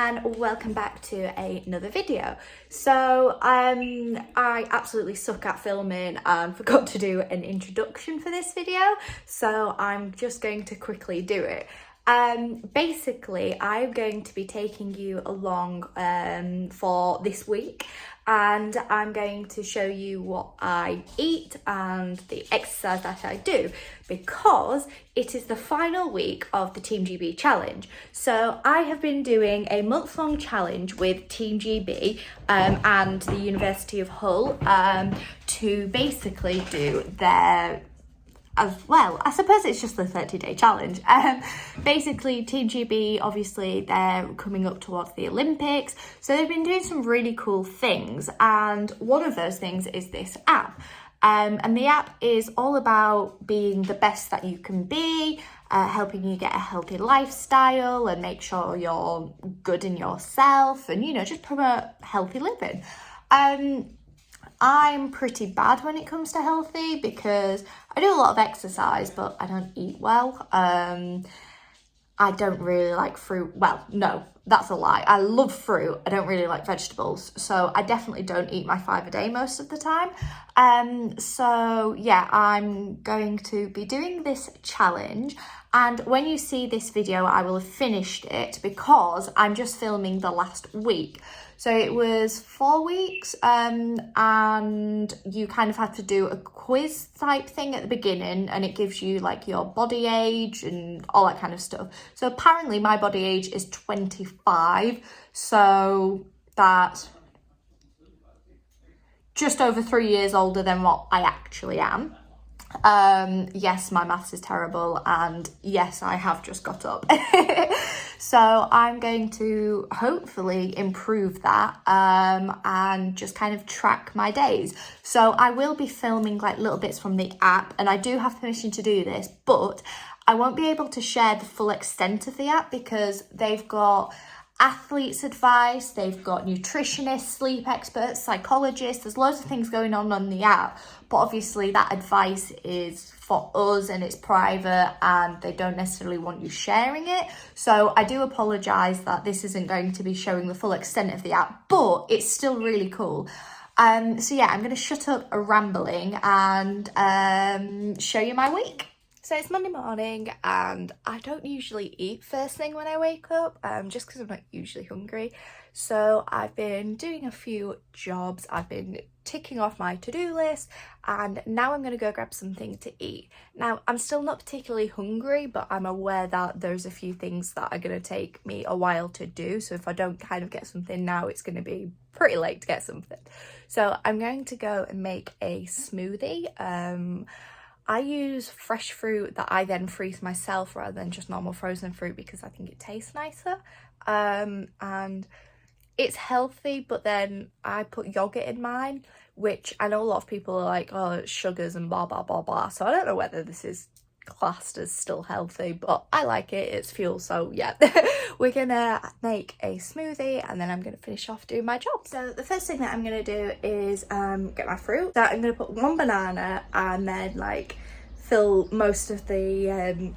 and welcome back to another video. So I absolutely suck at filming and forgot to do an introduction for this video, so I'm just going to quickly do it. Basically, I'm going to be taking you along for this week, and I'm going to show you what I eat and the exercise that I do, because it is the final week of the Team GB challenge. So I have been doing a month-long challenge with Team GB and the University of Hull to basically do their, as well, I suppose it's just the 30-day challenge. Basically, Team GB, obviously, they're coming up towards the Olympics, so they've been doing some really cool things, and one of those things is this app. And the app is all about being the best that you can be, helping you get a healthy lifestyle and make sure you're good in yourself and, you know, just promote healthy living. I'm pretty bad when it comes to healthy because I do a lot of exercise, but I don't eat well. I don't really like fruit. Well, no, that's a lie. I love fruit. I don't really like vegetables. So I definitely don't eat my 5 a day most of the time. So yeah, I'm going to be doing this challenge. And when you see this video, I will have finished it because I'm just filming the last week. So it was 4 weeks, and you kind of had to do a quiz type thing at the beginning, and it gives you like your body age and all that kind of stuff. So apparently my body age is 25, so that's just over 3 years older than what I actually am. Yes, my maths is terrible, and yes, I have just got up. So I'm going to hopefully improve that and just kind of track my days. So I will be filming like little bits from the app, and I do have permission to do this, but I won't be able to share the full extent of the app because they've got athletes advice, they've got nutritionists, sleep experts, psychologists, there's loads of things going on the app, but obviously that advice is for us and it's private and they don't necessarily want you sharing it. So I do apologise that this isn't going to be showing the full extent of the app, but it's still really cool. So yeah, I'm going to shut up rambling and show you my week. So it's Monday morning and I don't usually eat first thing when I wake up, just because I'm not usually hungry. So I've been doing a few jobs, I've been ticking off my to-do list, and now I'm going to go grab something to eat. Now, I'm still not particularly hungry, but I'm aware that there's a few things that are going to take me a while to do. So if I don't kind of get something now, it's going to be pretty late to get something. So I'm going to go and make a smoothie. I use fresh fruit that I then freeze myself rather than just normal frozen fruit because I think it tastes nicer. And it's healthy, but then I put yogurt in mine, which I know a lot of people are like, oh, it's sugars and blah, blah, blah, blah. So I don't know whether this is classed as still healthy, but I like it, it's fuel. So yeah, we're gonna make a smoothie and then I'm gonna finish off doing my job. So the first thing that I'm gonna do is get my fruit. So I'm gonna put 1 banana and then like fill most of the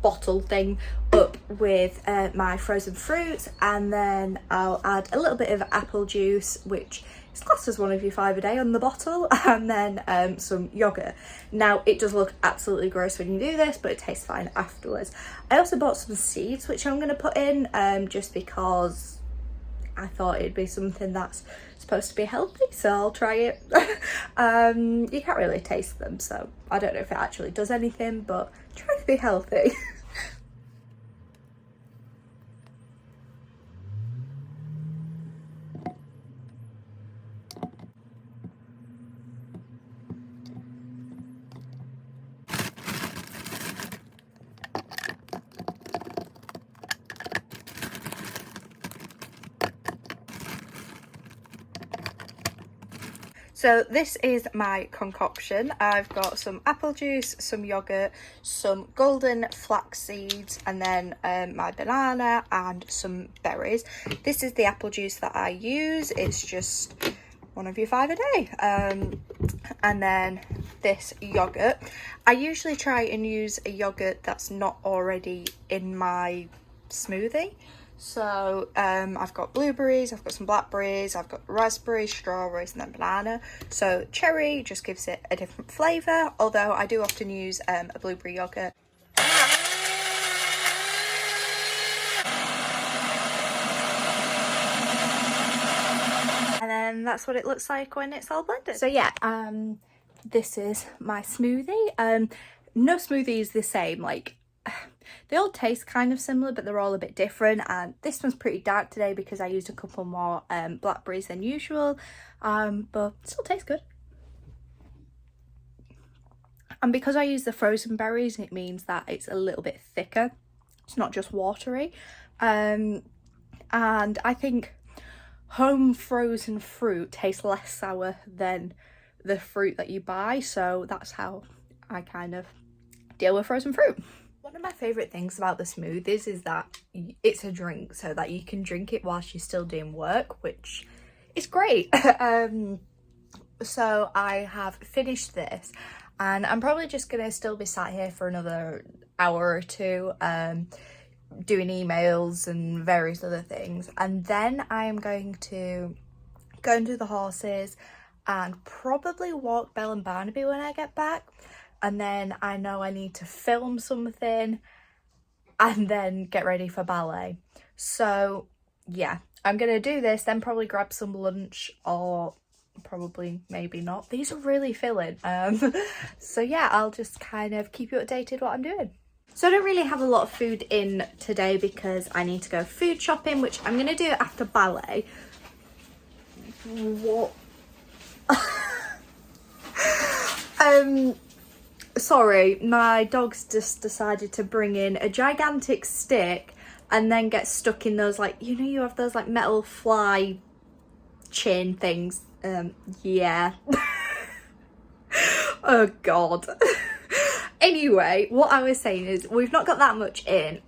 bottle thing up with my frozen fruits, and then I'll add a little bit of apple juice, which is classed as one of your 5 a day on the bottle, and then some yogurt. Now it does look absolutely gross when you do this, but it tastes fine afterwards. I also bought some seeds which I'm going to put in just because I thought it'd be something that's supposed to be healthy, so I'll try it. You can't really taste them, so I don't know if it actually does anything, but try to be healthy. So this is my concoction. I've got some apple juice, some yogurt, some golden flax seeds, and then my banana and some berries. This is the apple juice that I use. It's just one of your 5 a day. And then this yogurt. I usually try and use a yogurt that's not already in my smoothie. So I've got blueberries, I've got some blackberries, I've got raspberries, strawberries, and then banana. So cherry just gives it a different flavour, although I do often use a blueberry yoghurt. And then that's what it looks like when it's all blended. So yeah, this is my smoothie. No smoothie is the same, like they all taste kind of similar, but they're all a bit different. And this one's pretty dark today because I used a couple more blackberries than usual, but still tastes good. And because I use the frozen berries, it means that it's a little bit thicker. It's not just watery. And I think home frozen fruit tastes less sour than the fruit that you buy. So that's how I kind of deal with frozen fruit. One of my favourite things about the smoothies is that it's a drink, so that you can drink it whilst you're still doing work, which is great. So I have finished this, and I'm probably just going to still be sat here for another hour or two, doing emails and various other things. And then I am going to go and do the horses and probably walk Belle and Barnaby when I get back. And then I know I need to film something and then get ready for ballet. So yeah, I'm going to do this, then probably grab some lunch, or probably maybe not. These are really filling. So yeah, I'll just kind of keep you updated what I'm doing. So I don't really have a lot of food in today because I need to go food shopping, which I'm going to do after ballet. What? Sorry, my dog's just decided to bring in a gigantic stick and then get stuck in those, like, you know, you have those like metal fly chain things. Yeah. Oh god. Anyway, what I was saying is we've not got that much in.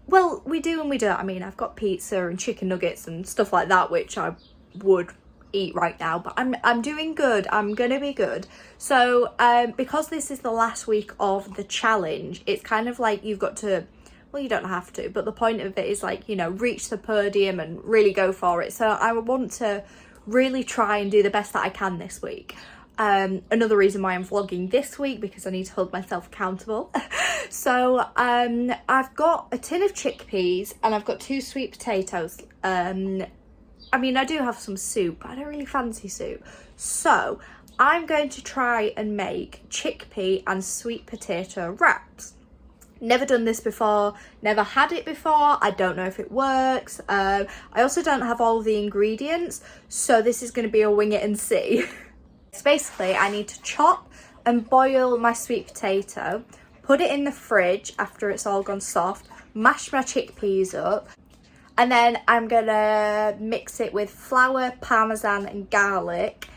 Well, we do and we don't. I mean, I've got pizza and chicken nuggets and stuff like that, which I would eat right now, but I'm doing good. I'm gonna be good. So because this is the last week of the challenge, it's kind of like you've got to, well, you don't have to, but the point of it is, like, you know, reach the podium and really go for it. So I want to really try and do the best that I can this week. Another reason why I'm vlogging this week, because I need to hold myself accountable. So I've got a tin of chickpeas and I've got 2 sweet potatoes. I mean, I do have some soup, but I don't really fancy soup. So I'm going to try and make chickpea and sweet potato wraps. Never done this before, never had it before. I don't know if it works. I also don't have all of the ingredients, so this is going to be a wing it and see. So basically, I need to chop and boil my sweet potato, put it in the fridge after it's all gone soft, mash my chickpeas up, and then I'm gonna mix it with flour, parmesan and garlic.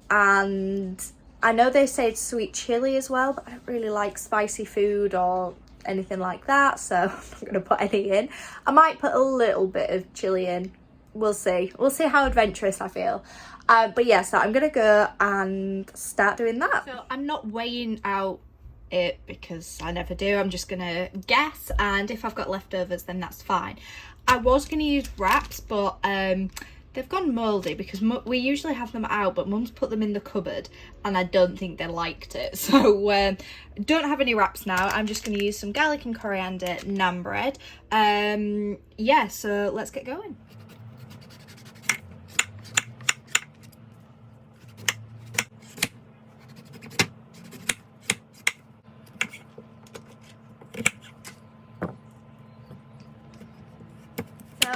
And I know they say it's sweet chili as well, but I don't really like spicy food or anything like that, so I'm not gonna put any in. I might put a little bit of chili in. We'll see how adventurous I feel. But yeah, so I'm gonna go and start doing that. So I'm not weighing out it because I never do. I'm just gonna guess, and if I've got leftovers then that's fine. I was gonna use wraps, but they've gone mouldy because we usually have them out, but Mum's put them in the cupboard and I don't think they liked it. So don't have any wraps now. I'm just gonna use some garlic and coriander naan bread. Yeah, so let's get going.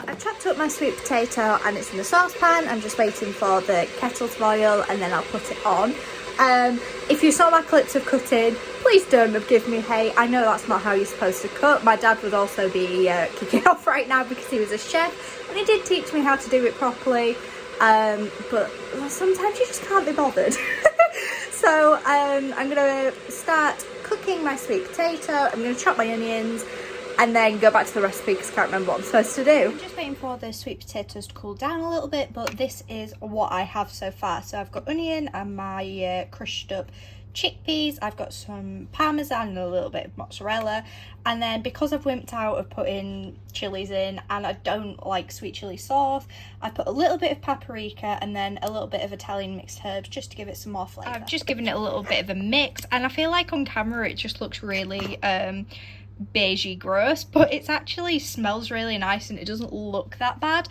I've chopped up my sweet potato and it's in the saucepan. I'm just waiting for the kettle to boil and then I'll put it on. If you saw my clips of cutting, please don't give me hate. I know that's not how you're supposed to cut. My dad would also be kicking off right now because he was a chef and he did teach me how to do it properly. But sometimes you just can't be bothered. So I'm going to start cooking my sweet potato. I'm going to chop my onions and then go back to the recipe because I can't remember what I'm supposed to do. I'm just waiting for the sweet potatoes to cool down a little bit, but this is what I have so far. So I've got onion and my crushed up chickpeas, I've got some parmesan and a little bit of mozzarella, and then because I've wimped out of putting chilies in and I don't like sweet chili sauce, I put a little bit of paprika and then a little bit of Italian mixed herbs just to give it some more flavour. I've just given it a little bit of a mix, and I feel like on camera it just looks really beigey gross, but it actually smells really nice and it doesn't look that bad.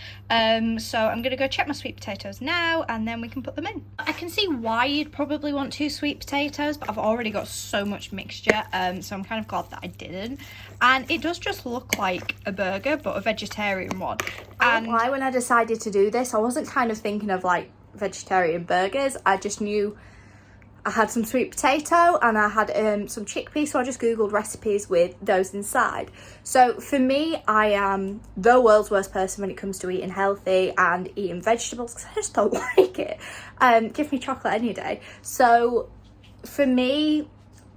So I'm gonna go check my sweet potatoes now and then we can put them in. I can see why you'd probably want 2 sweet potatoes, but I've already got so much mixture, so I'm kind of glad that I didn't. And it does just look like a burger, but a vegetarian one. And why, when I decided to do this, I wasn't kind of thinking of like vegetarian burgers. I just knew I had some sweet potato and I had some chickpeas, so I just googled recipes with those inside. So for me, I am the world's worst person when it comes to eating healthy and eating vegetables, because I just don't like it. Give me chocolate any day. So for me,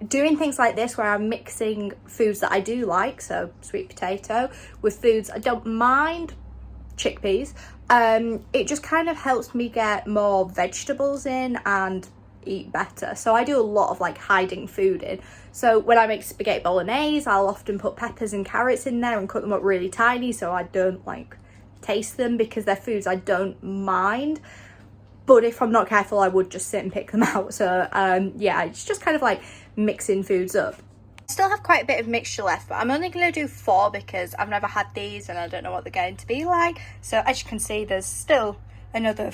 doing things like this where I'm mixing foods that I do like, so sweet potato, with foods I don't mind, chickpeas, it just kind of helps me get more vegetables in and eat better. So I do a lot of like hiding food in. So when I make spaghetti bolognese, I'll often put peppers and carrots in there and cut them up really tiny so I don't like taste them, because they're foods I don't mind, but if I'm not careful I would just sit and pick them out. So yeah, it's just kind of like mixing foods up. I still have quite a bit of mixture left, but I'm only going to do 4 because I've never had these and I don't know what they're going to be like. So as you can see, there's still another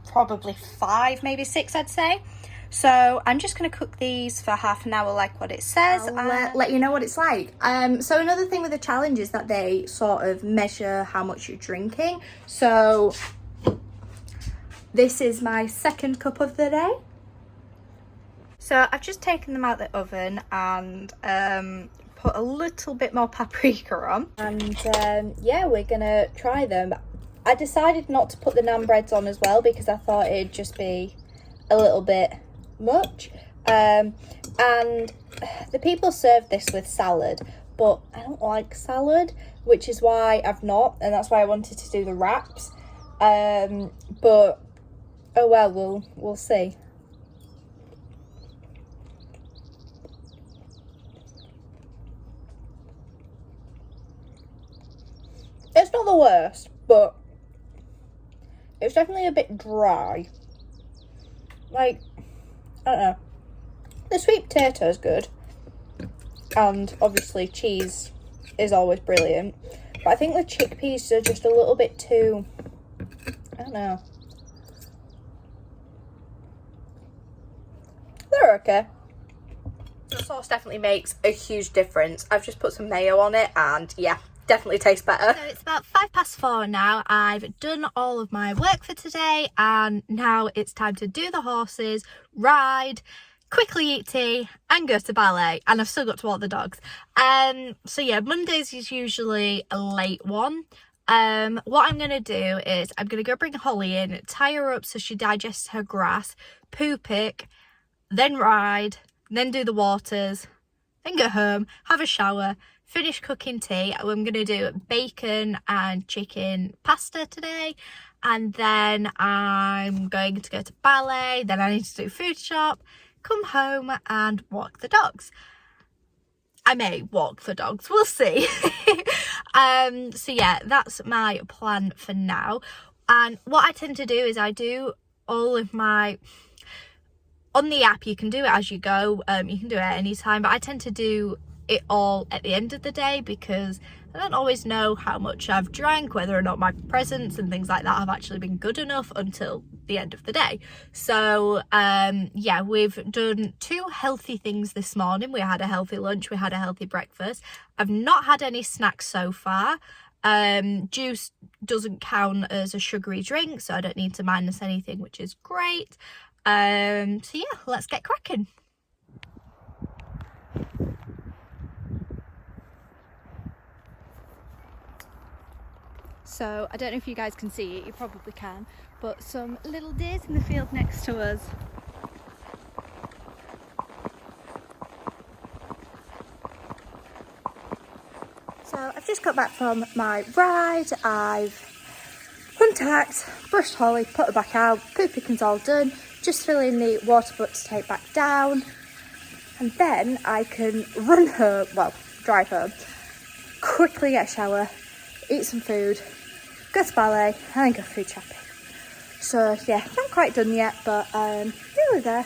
probably 5, maybe 6 I'd say. So I'm just going to cook these for half an hour like what it says. I'll let you know what it's like. So another thing with the challenge is that they sort of measure how much you're drinking. So this is my 2nd cup of the day. So I've just taken them out the oven and put a little bit more paprika on. And yeah, we're going to try them. I decided not to put the naan breads on as well because I thought it'd just be a little bit much. And the people serve this with salad, but I don't like salad, which is why I've not, and that's why I wanted to do the wraps. But oh well, we'll see. It's not the worst, but it's definitely a bit dry. Like, I don't know. The sweet potato is good. And obviously cheese is always brilliant. But I think the chickpeas are just a little bit too, I don't know. They're okay. The sauce definitely makes a huge difference. I've just put some mayo on it and yeah, definitely tastes better. So it's about 4:05 now. I've done all of my work for today and now it's time to do the horses, ride, quickly eat tea and go to ballet, and I've still got to walk the dogs. So yeah, Mondays is usually a late one. What I'm gonna do is I'm gonna go bring Holly in, tie her up so she digests her grass, poo pick, then ride, then do the waters, then go home, have a shower, finish cooking tea. I'm going to do bacon and chicken pasta today, and then I'm going to go to ballet, then I need to do food shop, come home and walk the dogs. I may walk the dogs, we'll see. So yeah, that's my plan for now. And what I tend to do is I do all of my, on the app you can do it as you go, you can do it at any time, but I tend to do it all at the end of the day because I don't always know how much I've drank, whether or not my presents and things like that have actually been good enough until the end of the day. So yeah, we've done 2 healthy things this morning. We had a healthy lunch, we had a healthy breakfast. I've not had any snacks so far. Juice doesn't count as a sugary drink, so I don't need to minus anything, which is great. So yeah, let's get cracking. So I don't know if you guys can see it, you probably can, but some little deers in the field next to us. So I've just got back from my ride. I've untacked, brushed Holly, put her back out, poo picking's all done, just filling the water butt to take back down. and then I can run home, well, drive home, quickly get a shower, eat some food, go to ballet, and then go food shopping. So yeah, not quite done yet, but nearly there.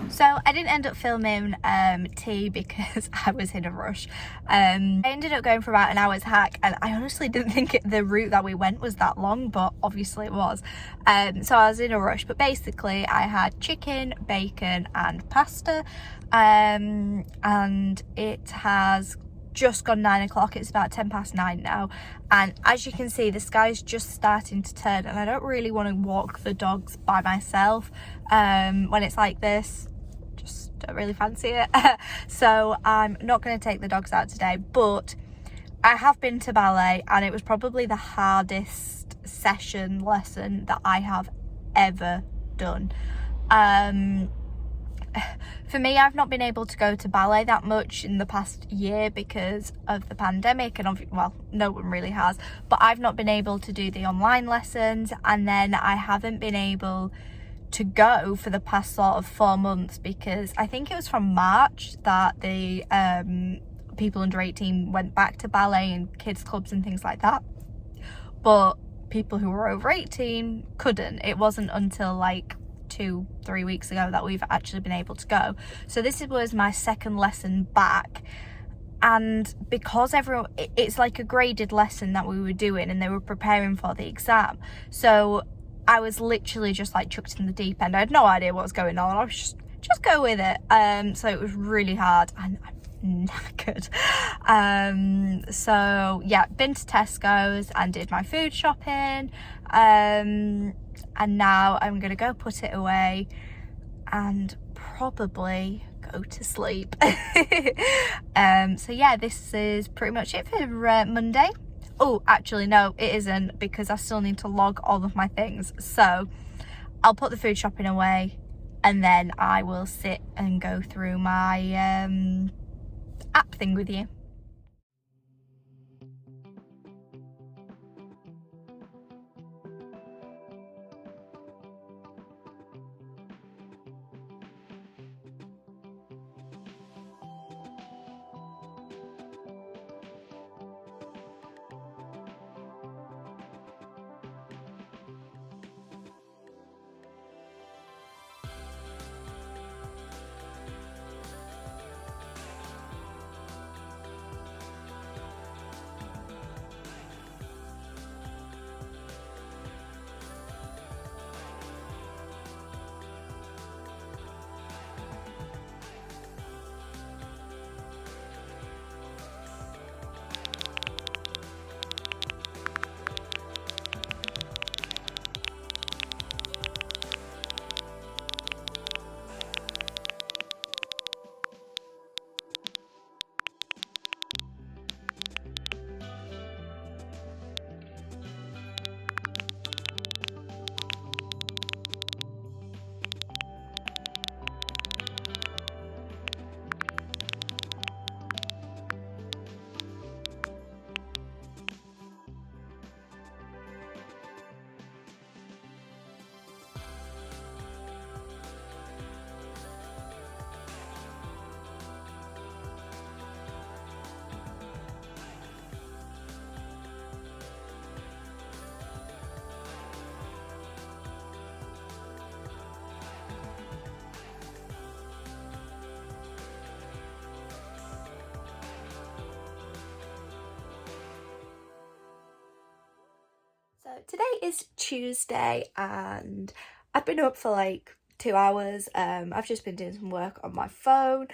So I didn't end up filming tea because I was in a rush. I ended up going for about an hour's hike, and I honestly didn't think the route that we went was that long, but obviously it was. So I was in a rush, but basically I had chicken, bacon and pasta, and it has just gone 9 o'clock. It's about 9:10 now, and as you can see, the sky's just starting to turn, and I don't really want to walk the dogs by myself when it's like this. Just don't really fancy it. So I'm not going to take the dogs out today, but I have been to ballet, and it was probably the hardest lesson that I have ever done. For me, I've not been able to go to ballet that much in the past year because of the pandemic, and well, no one really has, but I've not been able to do the online lessons, and then I haven't been able to go for the past sort of 4 months, because I think it was from March that the people under 18 went back to ballet and kids clubs and things like that, but people who were over 18 couldn't. It wasn't until like 2-3 weeks ago that we've actually been able to go. So this was my second lesson back, and because it's like a graded lesson that we were doing, and they were preparing for the exam, so I was literally just like chucked in the deep end. I had no idea what was going on. I was just go with it. So it was really hard, and I'm knackered. So yeah, been to Tesco's and did my food shopping, and now I'm gonna go put it away and probably go to sleep. So yeah, this is pretty much it for Monday. Oh, actually no, it isn't, because I still need to log all of my things. So I'll put the food shopping away, and then I will sit and go through my app thing with you. So today is Tuesday, and I've been up for like 2 hours. I've just been doing some work on my phone,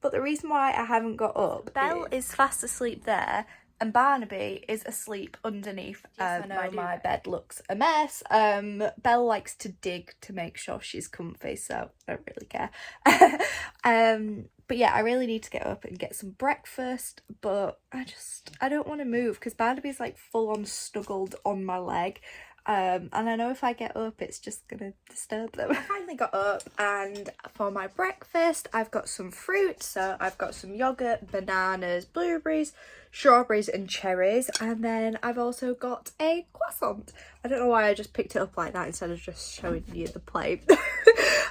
but the reason why I haven't got up, Belle is fast asleep there, and Barnaby is asleep underneath. Yes, I know my bed looks a mess. Belle likes to dig to make sure she's comfy, so I don't really care. But yeah, I really need to get up and get some breakfast, but I don't want to move because Barnaby's like full on snuggled on my leg, and I know if I get up it's just gonna disturb them. I finally got up, and for my breakfast I've got some fruit. So I've got some yogurt, bananas, blueberries, strawberries and cherries, and then I've also got a croissant. I don't know why I just picked it up like that instead of just showing you the plate.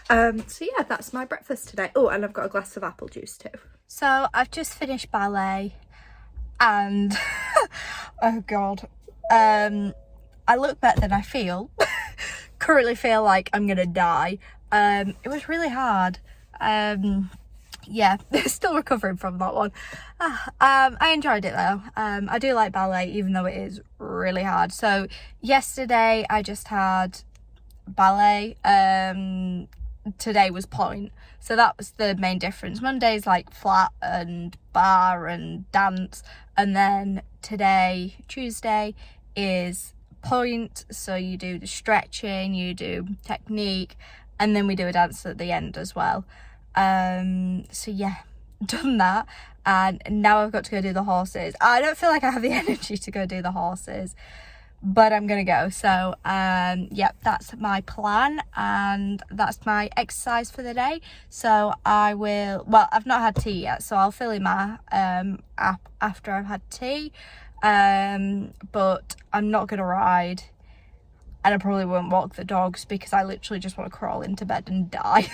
So yeah, that's my breakfast today. Oh, and I've got a glass of apple juice too. So I've just finished ballet, and oh god, I look better than I feel. Currently feel like I'm gonna die. It was really hard. Yeah, still recovering from that one. I enjoyed it though. I do like ballet, even though it is really hard. So yesterday I just had ballet. Today was point. So that was the main difference. Monday's like flat and bar and dance, and then today, Tuesday, is point. So you do the stretching, you do technique, and then we do a dance at the end as well. So yeah, done that, and now I've got to go do the horses. I don't feel like I have the energy to go do the horses, but I'm gonna go. So yep, that's my plan, and that's my exercise for the day. So I will, well, I've not had tea yet, so I'll fill in my app after I've had tea, but I'm not gonna ride, and I probably won't walk the dogs because I literally just want to crawl into bed and die.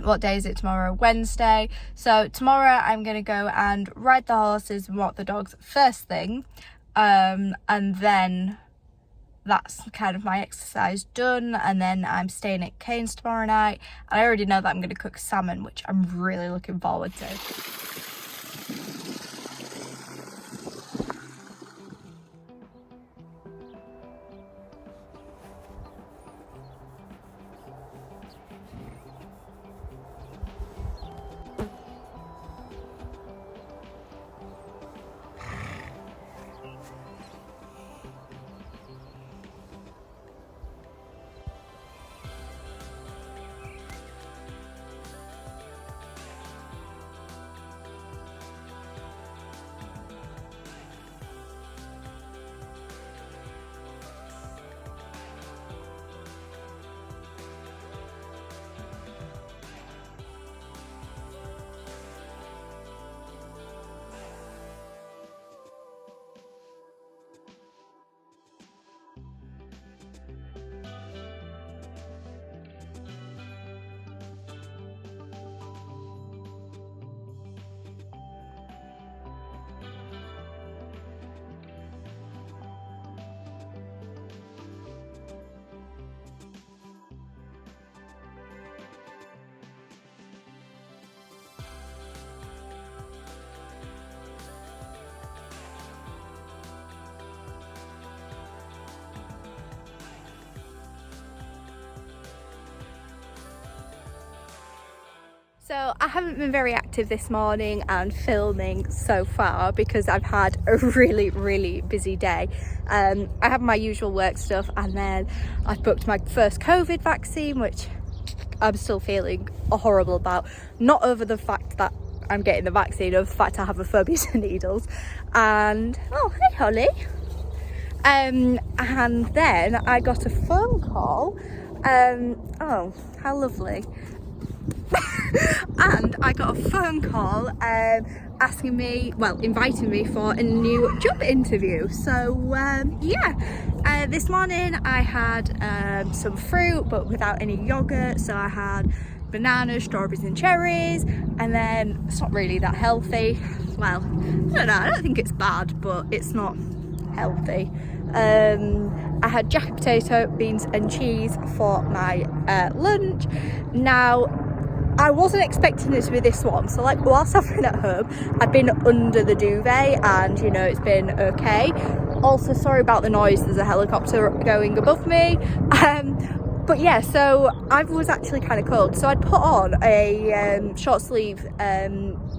What day is it tomorrow? Wednesday. So tomorrow I'm gonna go and ride the horses and walk the dogs first thing, and then that's kind of my exercise done, and then I'm staying at Kane's tomorrow night, and I already know that I'm gonna cook salmon, which I'm really looking forward to. So I haven't been very active this morning and filming so far because I've had a really busy day. I have my usual work stuff, and then I've booked my first COVID vaccine, which I'm still feeling horrible about. Not over the fact that I'm getting the vaccine, over the fact I have a phobia to needles. And oh, hey Holly. And then I got a phone call. Oh, how lovely. And I got a phone call asking me, well, inviting me for a new job interview. So yeah, this morning I had some fruit but without any yogurt. So I had bananas, strawberries and cherries, and then it's not really that healthy. Well, I don't know, I don't think it's bad, but it's not healthy. I had jacket potato, beans and cheese for my lunch. Now, I wasn't expecting it to be this one, so like whilst I've been at home, I've been under the duvet and you know it's been okay. Also, sorry about the noise, there's a helicopter going above me. But yeah, so I was actually kind of cold, so I'd put on a short sleeve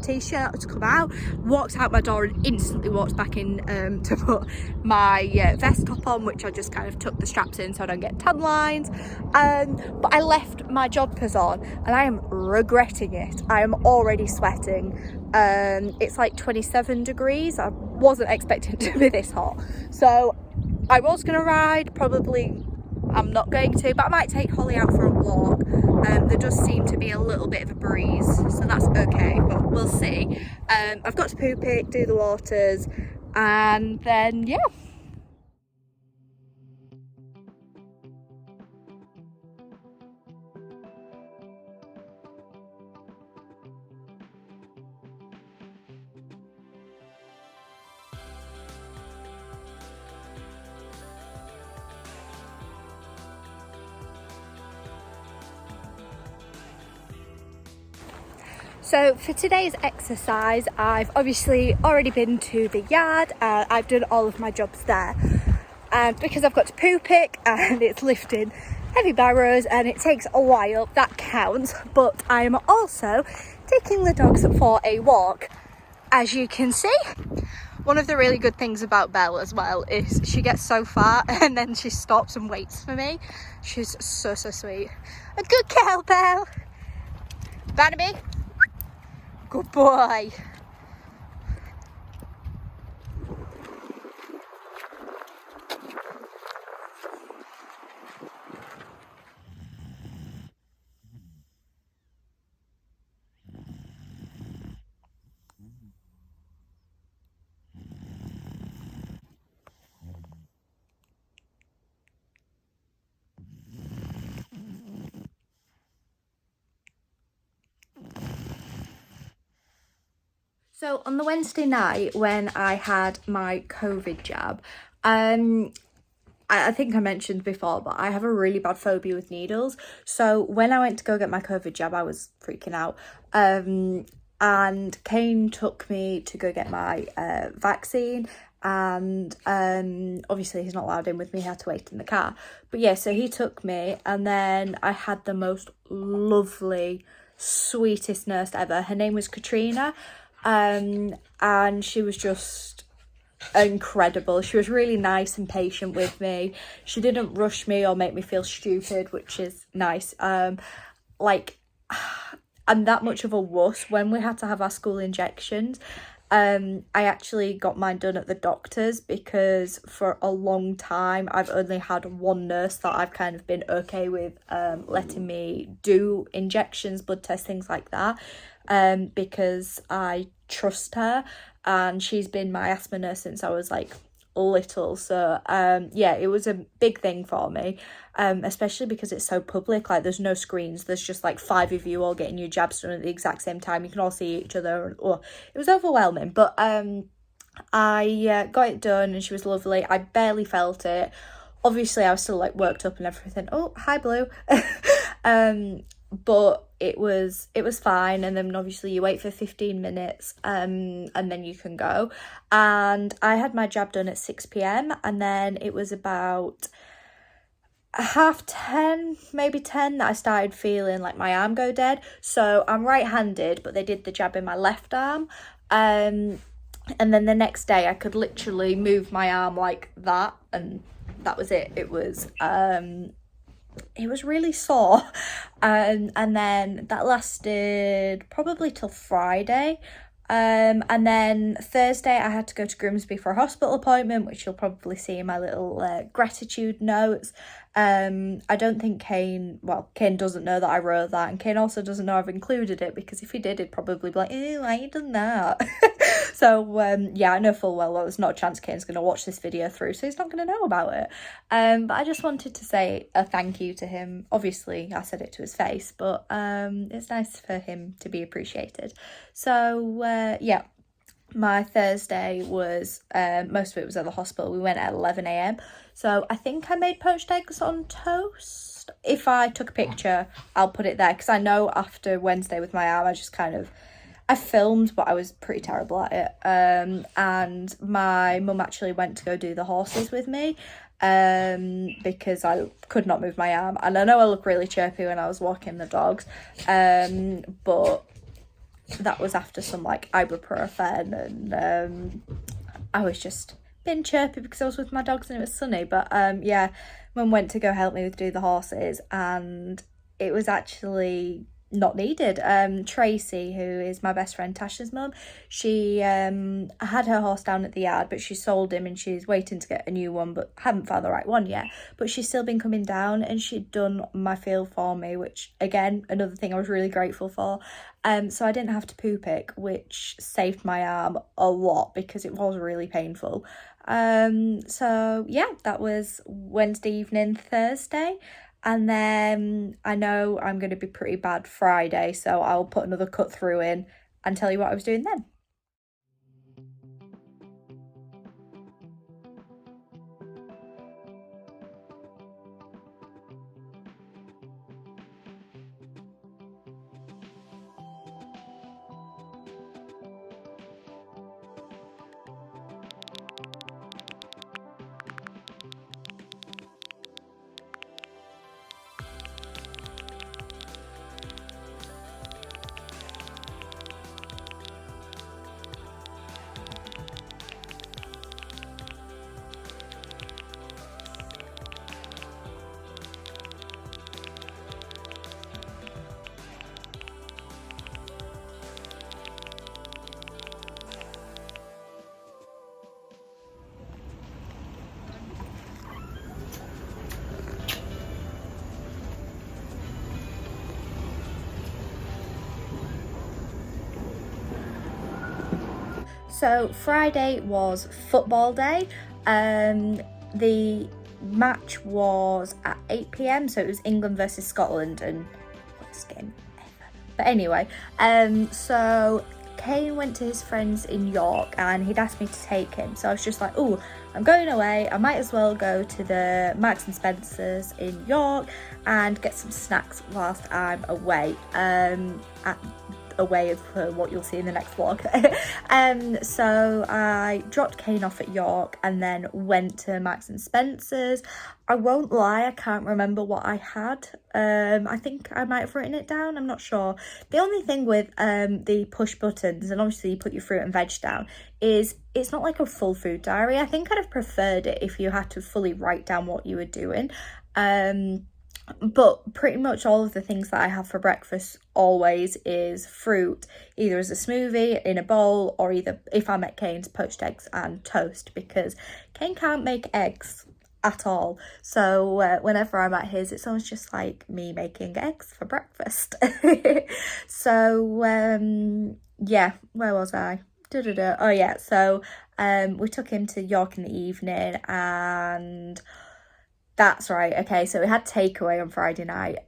t-shirt to come out, walked out my door and instantly walked back in to put my vest top on, which I just kind of tucked the straps in so I don't get tan lines. But I left my jodhpurs on and I am regretting it. I am already sweating. It's like 27 degrees. I wasn't expecting it to be this hot. So I was going to ride, probably I'm not going to, but I might take Holly out for a walk. There does seem to be a little bit of a breeze, so that's okay, but we'll see. I've got to poop it, do the waters, and then yeah. So for today's exercise, I've obviously already been to the yard. I've done all of my jobs there. And because I've got to poo pick and it's lifting heavy barrows and it takes a while, that counts. But I am also taking the dogs for a walk, as you can see. One of the really good things about Belle as well is she gets so far and then she stops and waits for me. She's so sweet. A good girl, Belle. Barnaby. Good boy. So on the Wednesday night when I had my COVID jab, I think I mentioned before, but I have a really bad phobia with needles. So when I went to go get my COVID jab, I was freaking out. And Kane took me to go get my vaccine. And obviously he's not allowed in with me, he had to wait in the car. But yeah, so he took me, and then I had the most lovely, sweetest nurse ever. Her name was Katrina. And she was just incredible. She was really nice and patient with me. She didn't rush me or make me feel stupid, which is nice. Like, I'm that much of a wuss. When we had to have our school injections, I actually got mine done at the doctor's, because for a long time I've only had one nurse that I've kind of been okay with letting me do injections, blood tests, things like that, because I trust her, and she's been my asthma nurse since I was like little. So yeah, it was a big thing for me, especially because it's so public. Like, there's no screens, there's just like 5 of you all getting your jabs done at the exact same time. You can all see each other. Or it was overwhelming, but I got it done and she was lovely. I barely felt it. Obviously I was still like worked up and everything. Oh, hi Blue. But it was fine. And then obviously you wait for 15 minutes and then you can go. And I had my jab done at 6 p.m. and then it was about 10:30, maybe 10, that I started feeling like my arm go dead. So I'm right-handed, but they did the jab in my left arm. And then the next day I could literally move my arm like that, and that was it. It was really sore, and then that lasted probably till Friday, and then Thursday I had to go to Grimsby for a hospital appointment, which you'll probably see in my little gratitude notes. I don't think Kane doesn't know that I wrote that, and Kane also doesn't know I've included it, because if he did, he'd probably be like, ew, why you done that? So yeah, I know full well there's not a chance Kane's going to watch this video through, so he's not going to know about it. But I just wanted to say a thank you to him. Obviously I said it to his face, but it's nice for him to be appreciated. So yeah, my Thursday was most of it was at the hospital. We went at 11 a.m. So I think I made poached eggs on toast. If I took a picture, I'll put it there, because I know after Wednesday with my arm, I filmed, but I was pretty terrible at it. And my mum actually went to go do the horses with me, because I could not move my arm. And I know I look really chirpy when I was walking the dogs, but that was after some like ibuprofen, and I was just being chirpy because I was with my dogs and it was sunny. But yeah, Mum went to go help me do the horses, and it was actually not needed. Tracy, who is my best friend Tasha's mum, she had her horse down at the yard, but she sold him and she's waiting to get a new one, but haven't found the right one yet. But she's still been coming down and she'd done my field for me, which again, another thing I was really grateful for. So I didn't have to poo pick, which saved my arm a lot because it was really painful. So yeah, that was Wednesday evening, Thursday. And then I know I'm going to be pretty bad Friday, so I'll put another cut through in and tell you what I was doing then. So Friday was football day. The match was at 8 p.m, so it was England versus Scotland, and worst game ever. But anyway, so Kane went to his friends in York and he'd asked me to take him, so I was just like, oh, I'm going away, I might as well go to the Marks and Spencer's in York and get some snacks whilst I'm away. Away of what you'll see in the next vlog. So I dropped Kane off at York and then went to Marks and Spencer's. I won't lie, I can't remember what I had. I think I might have written it down, I'm not sure. The only thing with the push buttons, and obviously you put your fruit and veg down, is it's not like a full food diary. I think I'd have preferred it if you had to fully write down what you were doing. But pretty much all of the things that I have for breakfast always is fruit, either as a smoothie, in a bowl, or either, if I'm at Kane's, poached eggs and toast, because Kane can't make eggs at all. So whenever I'm at his, it's always just like me making eggs for breakfast. So yeah, where was I? Oh yeah, so we took him to York in the evening, and that's right, okay, so we had takeaway on Friday night.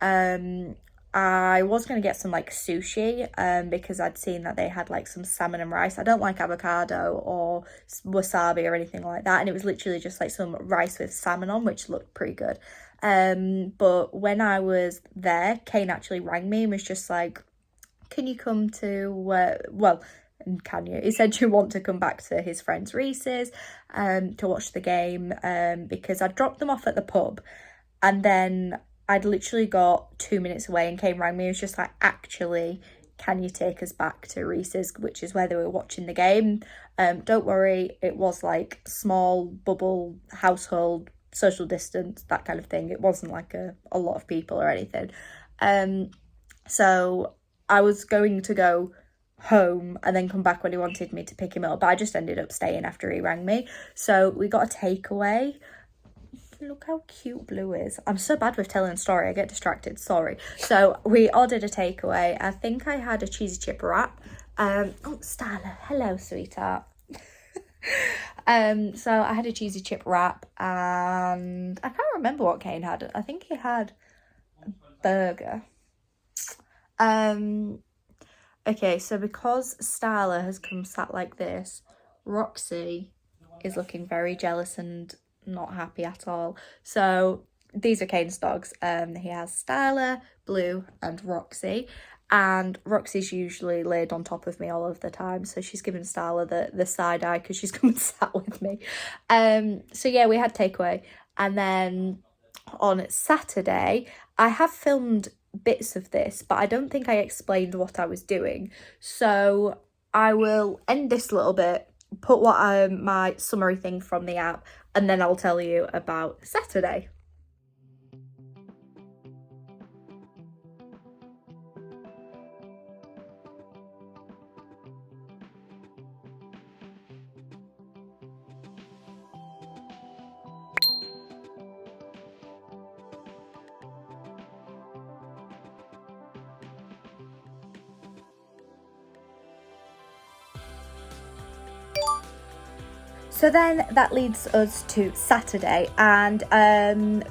I was going to get some like sushi because I'd seen that they had like some salmon and rice. I don't like avocado or wasabi or anything like that, and it was literally just like some rice with salmon on, which looked pretty good. But when I was there, Kane actually rang me and was just like, can you come to well, can you? He said you want to come back to his friend's Reese's to watch the game because I dropped them off at the pub, and then I'd literally got 2 minutes away and Kane rang me. He was just like, actually, can you take us back to Reese's, which is where they were watching the game. Don't worry, it was like small bubble household, social distance, that kind of thing. It wasn't like a lot of people or anything. So I was going to go home and then come back when he wanted me to pick him up, but I just ended up staying after he rang me. So we got a takeaway. Look how cute Blue is. I'm so bad with telling a story, I get distracted, sorry. So we ordered a takeaway. I think I had a cheesy chip wrap. Oh, Starla, hello sweetheart. So I had a cheesy chip wrap, and I can't remember what Kane had. I think he had a burger. Okay, so because Starla has come sat like this, Roxy is looking very jealous and not happy at all. So these are Kane's dogs. He has Starla, Blue, and Roxy. And Roxy's usually laid on top of me all of the time, so she's given Starla the side eye because she's come and sat with me. So yeah, we had takeaway, and then on Saturday I have filmed bits of this, but I don't think I explained what I was doing, so I will end this little bit, put what my summary thing from the app, and then I'll tell you about Saturday. So then that leads us to Saturday, and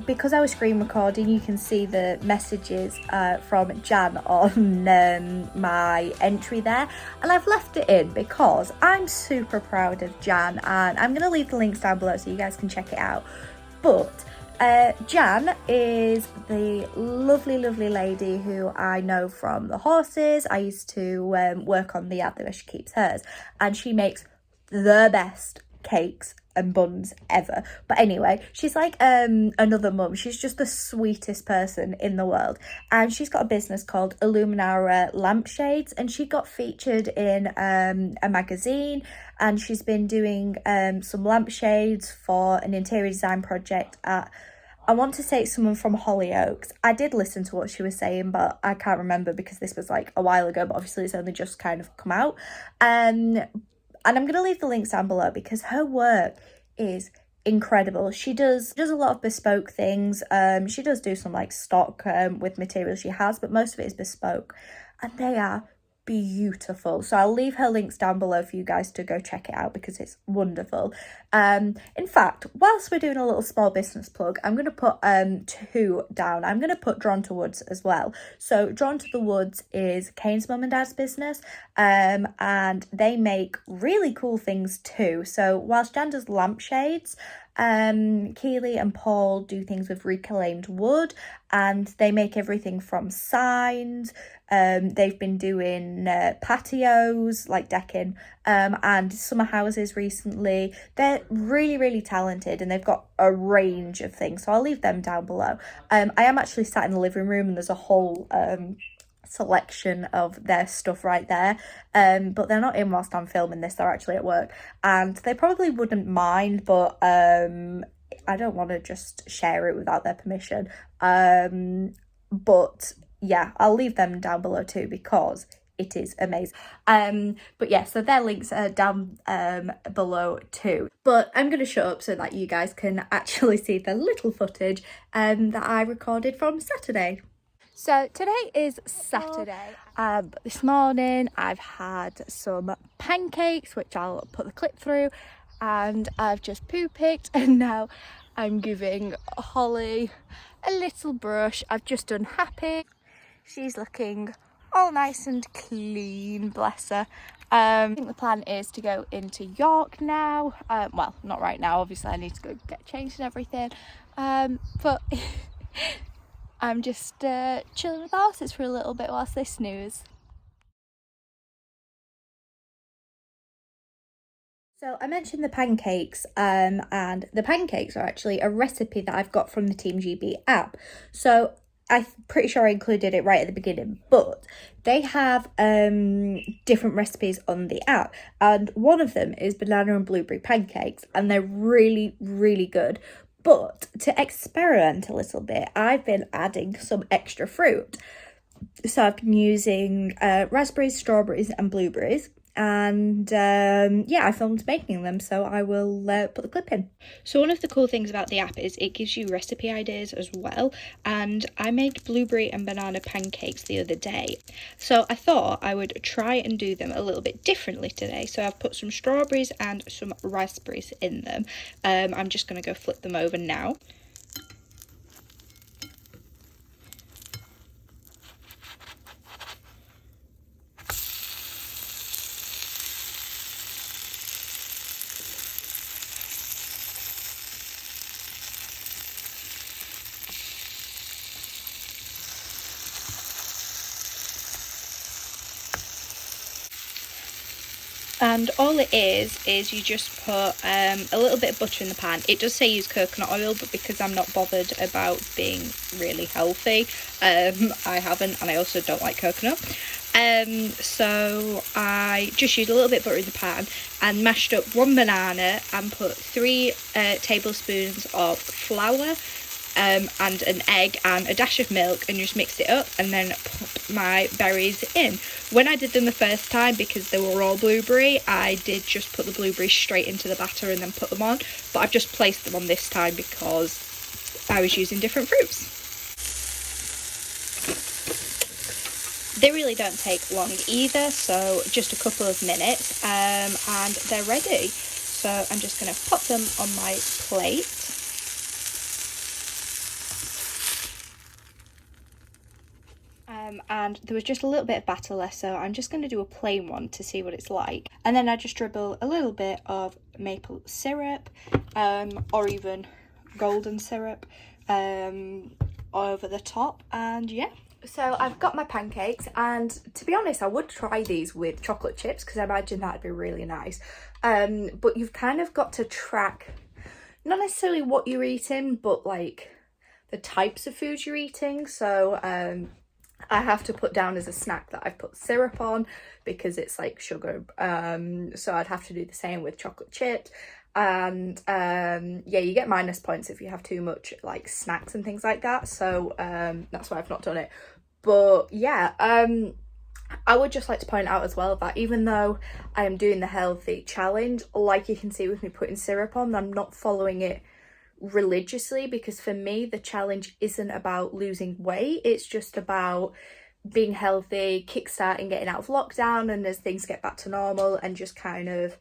because I was screen recording, you can see the messages from Jan on my entry there, and I've left it in because I'm super proud of Jan, and I'm going to leave the links down below so you guys can check it out. But Jan is the lovely lady who I know from the horses. I used to work on the ad where she keeps hers, and she makes the best cakes and buns ever. But anyway, she's like another mum. She's just the sweetest person in the world, and she's got a business called Illuminara Lampshades, and she got featured in a magazine, and she's been doing some lampshades for an interior design project at, I want to say it's someone from Hollyoaks. I did listen to what she was saying, but I can't remember because this was like a while ago, but obviously it's only just kind of come out. And I'm going to leave the links down below because her work is incredible. She does a lot of bespoke things. She does do some like stock with materials she has, but most of it is bespoke, and they are beautiful. So I'll leave her links down below for you guys to go check it out because it's wonderful. In fact, whilst we're doing a little small business plug, I'm going to put two down. I'm going to put Drawn to Woods as well. So Drawn to the Woods is Kane's mum and dad's business, and they make really cool things too. So whilst Jan does lampshades, Keely and Paul do things with reclaimed wood, and they make everything from signs. They've been doing patios, like decking, and summer houses recently. They're really talented, and they've got a range of things, so I'll leave them down below. I am actually sat in the living room, and there's a whole selection of their stuff right there, but they're not in whilst I'm filming this. They're actually at work, and they probably wouldn't mind, but I don't want to just share it without their permission. But yeah, I'll leave them down below too because it is amazing. But yeah, so their links are down below too. But I'm going to shut up so that you guys can actually see the little footage that I recorded from Saturday. So today is Saturday. This morning I've had some pancakes, which I'll put the clip through, and I've just poo picked, and now I'm giving Holly a little brush. I've just done Happy. She's looking all nice and clean, bless her. I think the plan is to go into York now. Well, not right now, obviously I need to go get changed and everything. But I'm just chilling with the horses for a little bit whilst they snooze. So I mentioned the pancakes, and the pancakes are actually a recipe that I've got from the Team GB app. So I'm pretty sure I included it right at the beginning, but they have different recipes on the app, and one of them is banana and blueberry pancakes, and they're really good. But to experiment a little bit, I've been adding some extra fruit. So I've been using raspberries, strawberries and blueberries, and yeah, I filmed making them, so I will put the clip in. So one of the cool things about the app is it gives you recipe ideas as well, and I made blueberry and banana pancakes the other day, so I thought I would try and do them a little bit differently today. So I've put some strawberries and some raspberries in them. I'm just going to go flip them over now. And all it is you just put a little bit of butter in the pan. It does say use coconut oil, but because I'm not bothered about being really healthy, I haven't, and I also don't like coconut. So I just used a little bit of butter in the pan and mashed up one banana and put 3 tablespoons of flour and an egg and a dash of milk, and just mixed it up and then put my berries in. When I did them the first time, because they were all blueberry, I did just put the blueberries straight into the batter and then put them on, but I've just placed them on this time because I was using different fruits. They really don't take long either, so just a couple of minutes and they're ready. So I'm just going to pop them on my plate. And there was just a little bit of batter left, so I'm just going to do a plain one to see what it's like. And then I just dribble a little bit of maple syrup, or even golden syrup, over the top, and yeah. So I've got my pancakes, and to be honest, I would try these with chocolate chips because I imagine that'd be really nice. But you've kind of got to track, not necessarily what you're eating, but like the types of foods you're eating. So I have to put down as a snack that I've put syrup on because it's like sugar. So I'd have to do the same with chocolate chips. And yeah, you get minus points if you have too much like snacks and things like that. So that's why I've not done it. But yeah, I would just like to point out as well that even though I am doing the healthy challenge, like you can see with me putting syrup on, I'm not following it religiously, because for me the challenge isn't about losing weight, it's just about being healthy, kickstarting getting out of lockdown, and as things get back to normal, and just kind of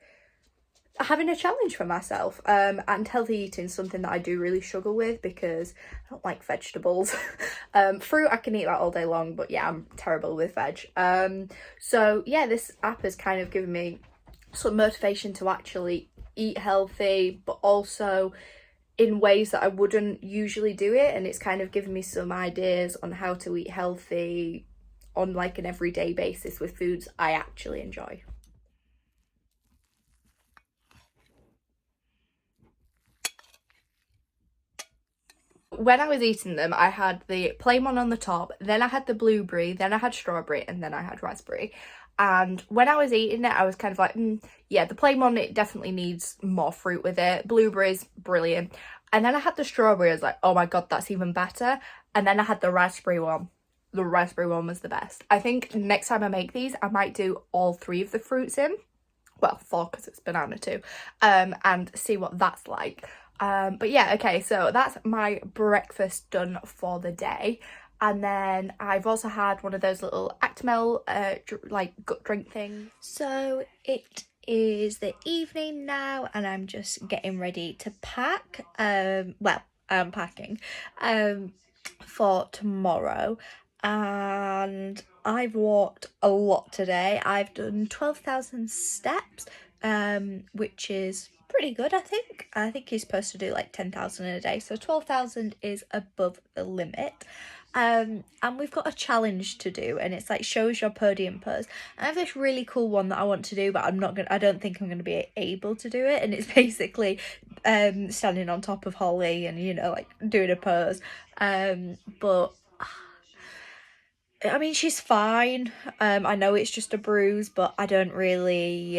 having a challenge for myself. And healthy eating is something that I do really struggle with because I don't like vegetables. Fruit I can eat that all day long, but yeah, I'm terrible with veg. So yeah, this app has kind of given me some motivation to actually eat healthy, but also in ways that I wouldn't usually do it, and it's kind of given me some ideas on how to eat healthy on like an everyday basis with foods I actually enjoy. When I was eating them, I had the plain one on the top, then I had the blueberry, then I had strawberry, and then I had raspberry. And when I was eating it, I was kind of like, yeah, the plain one, it definitely needs more fruit with it. Blueberry's brilliant. And then I had the strawberry, I was like, oh my God, that's even better. And then I had the raspberry one. The raspberry one was the best. I think next time I make these, I might do all three of the fruits in. Well, 4 because it's banana too. And see what that's like. But yeah, okay, so that's my breakfast done for the day. And then I've also had one of those little Actimel like gut drink things. So it is the evening now, and I'm just getting ready to pack. Well, I'm packing for tomorrow, and I've walked a lot today. I've done 12,000 steps, which is pretty good, I think. I think you're supposed to do like 10,000 a day, so 12,000 is above the limit. And we've got a challenge to do, and it's like shows your podium pose. I have this really cool one that I want to do, but I don't think I'm gonna be able to do it. And it's basically standing on top of Holly and, you know, like doing a pose. But I mean, she's fine. I know it's just a bruise, but I don't really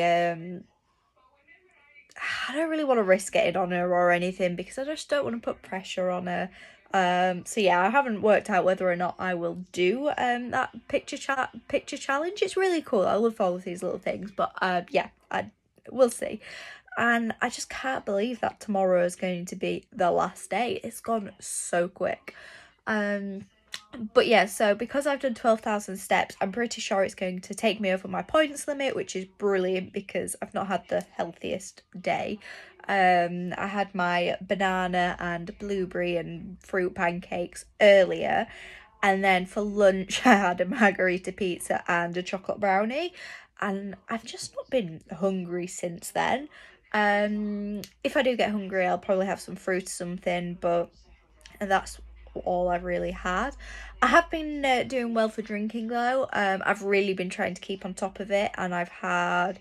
want to risk getting on her or anything, because I just don't want to put pressure on her. So yeah, I haven't worked out whether or not I will do that picture challenge. It's really cool. I love all of these little things, but yeah, we'll see. And I just can't believe that tomorrow is going to be the last day. It's gone so quick. But yeah, so because I've done 12,000 steps, I'm pretty sure it's going to take me over my points limit, which is brilliant because I've not had the healthiest day. I had my banana and blueberry and fruit pancakes earlier, and then for lunch I had a margarita pizza and a chocolate brownie, and I've just not been hungry since then. If I do get hungry, I'll probably have some fruit or something, but that's all I've really had. I have been doing well for drinking though. I've really been trying to keep on top of it, and I've had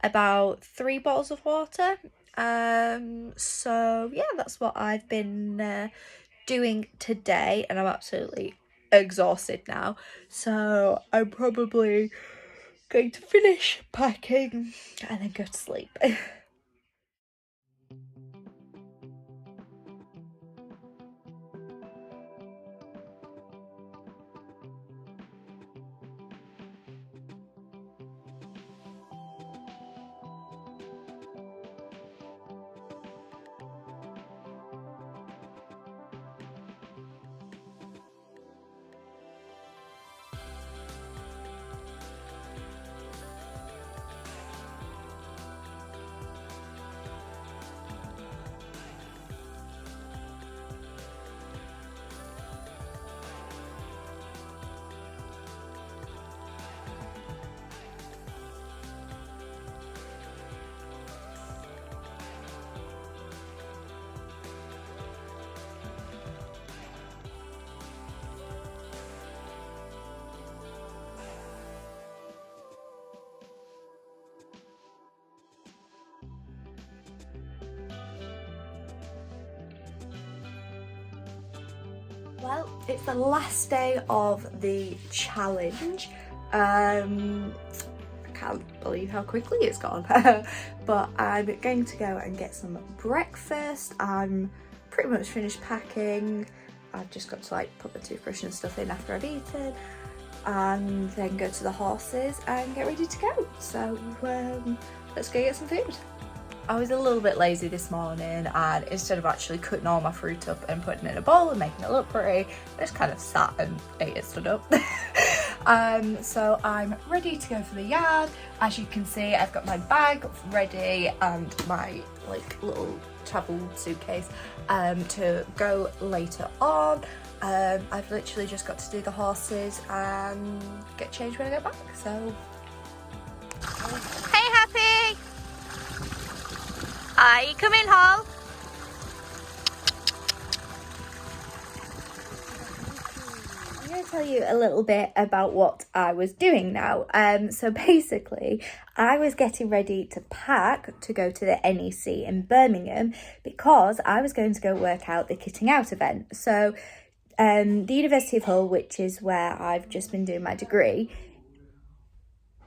about 3 bottles of water. So yeah, that's what I've been doing today, and I'm absolutely exhausted now. So I'm probably going to finish packing and then go to sleep. Well, it's the last day of the challenge. I can't believe how quickly it's gone. But I'm going to go and get some breakfast. I'm pretty much finished packing. I've just got to like put the toothbrush and stuff in after I've eaten, and then go to the horses and get ready to go. So let's go get some food. I was a little bit lazy this morning, and instead of actually cutting all my fruit up and putting it in a bowl and making it look pretty, I just kind of sat and ate it stood up. So I'm ready to go for the yard. As you can see, I've got my bag ready and my like little travel suitcase to go later on. I've literally just got to do the horses and get changed when I get back. So, hey, Happy! Are you coming home? I'm going to tell you a little bit about what I was doing now. So basically, I was getting ready to pack to go to the NEC in Birmingham because I was going to go work out the Kitting Out event. So the University of Hull, which is where I've just been doing my degree,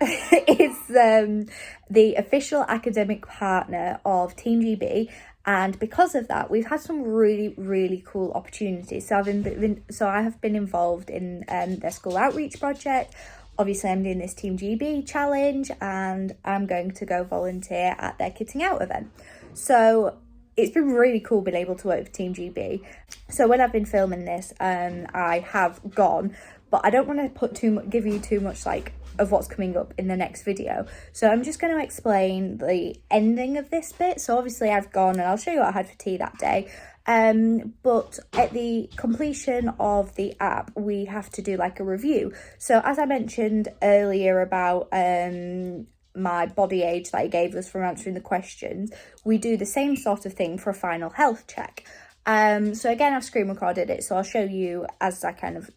is the official academic partner of Team GB, and because of that, we've had some really cool opportunities. So I have been involved in their school outreach project. Obviously, I'm doing this Team GB challenge, and I'm going to go volunteer at their Kitting Out event. So it's been really cool being able to work with Team GB. So when I've been filming this, I have gone, but I don't want to give you too much like of what's coming up in the next video. So I'm just going to explain the ending of this bit. So obviously I've gone, and I'll show you what I had for tea that day. But at the completion of the app, we have to do like a review. So as I mentioned earlier about my body age that I gave us from answering the questions, we do the same sort of thing for a final health check. So again, I've screen recorded it, so I'll show you as I kind of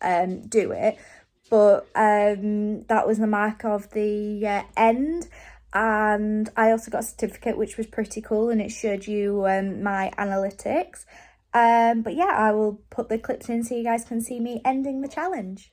do it. But that was the mark of the end, and I also got a certificate, which was pretty cool, and it showed you my analytics. But yeah, I will put the clips in so you guys can see me ending the challenge.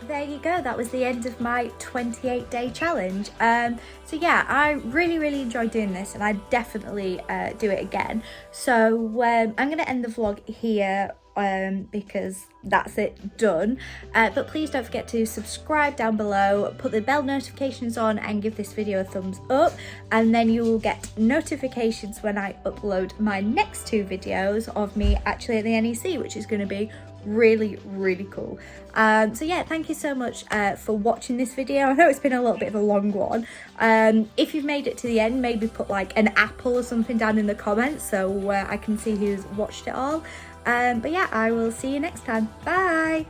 there you go, that was the end of my 28-day challenge. So yeah, I really enjoyed doing this, and I definitely do it again. So I'm gonna end the vlog here because that's it, done. But please don't forget to subscribe down below, put the bell notifications on, and give this video a thumbs up, and then you will get notifications when I upload my next 2 videos of me actually at the NEC, which is going to be really cool. So yeah, thank you so much for watching this video. I know it's been a little bit of a long one. If you've made it to the end, maybe put like an apple or something down in the comments so I can see who's watched it all. But yeah, I will see you next time. Bye.